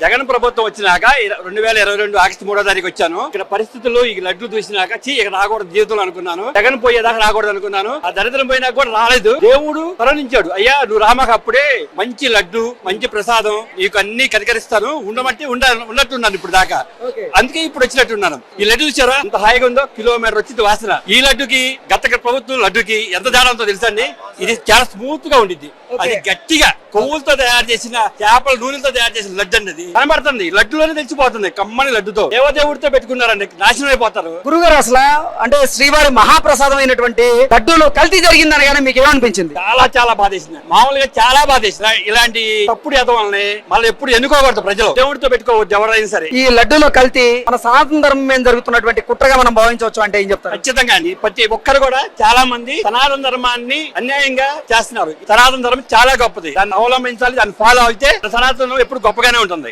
జగన్ ప్రభుత్వం వచ్చినాక 2022 ఆగస్టు 3వ తారీఖు వచ్చాను. ఇక్కడ పరిస్థితుల్లో ఈ లడ్లు చూసినాక ఇక్కడ రాకూడదు జీవితంలో అనుకున్నాను. జగన్ పోయేదాకా రాకూడదు అనుకున్నాను. ఆ దరిద్రం పోయినా కూడా రాలేదు. దేవుడు కరుణించాడు. అయ్యా నువ్వు రామాక అప్పుడే మంచి లడ్డు మంచి ప్రసాదం నీకు అన్ని కనికరిస్తాను ఉండమంటే ఉన్నట్టున్నాను ఇప్పుడు దాకా. అందుకే ఇప్పుడు వచ్చినట్టున్నాను. ఈ లడ్డు చూసారా ఎంత హాయిగా ఉందో, కిలోమీటర్ వచ్చింది వాసన. ఈ లడ్డుకి గత ప్రభుత్వం లడ్డుకి ఎంత తేడా ఉందో తెలుసా అండి. ఇది చాలా స్మూత్ గా ఉండిద్ది. అది గట్టిగా కొవ్వులతో తయారు చేసిన చేపల నూనెలతో తయారు చేసిన లడ్డు అన్నది కనబడుతుంది. లడ్డులోనే తెలిసిపోతుంది. కమ్మని లడ్డుతో దేవదేవుడితో పెట్టుకున్నారండి, నాశనం అయిపోతారు. గురుగారు అసలు అంటే శ్రీవారి మహాప్రసాదం అయినటువంటి లడ్డూలో కల్తీ జరిగిందని కానీ మీకు ఏమనిపించింది? చాలా చాలా బాధేసింది. మామూలుగా చాలా బాధేసింది. ఇలాంటి తప్పుడు ఎదవాలని మళ్ళీ ఎప్పుడు ఎన్నుకోకూడదు. ప్రజలు దేవుడితో పెట్టుకోవద్దు ఎవరైనా సరే. ఈ లడ్డూలో కల్తీ మన సనాతన ధర్మం మీద జరుగుతున్నటువంటి కుట్రగా మనం భావించవచ్చు అంటే ఏం చెప్తారు? ఖచ్చితంగా అండి. ప్రతి ఒక్కరు కూడా చాలా మంది సనాతన ధర్మాన్ని అన్యాయంగా చేస్తున్నారు. సనాతన ధర్మం చాలా గొప్పది. దాన్ని అవలంబించాలి, దాన్ని ఫాలో అయితే సనాతనం ఎప్పుడు గొప్పగానే ఉంటుంది.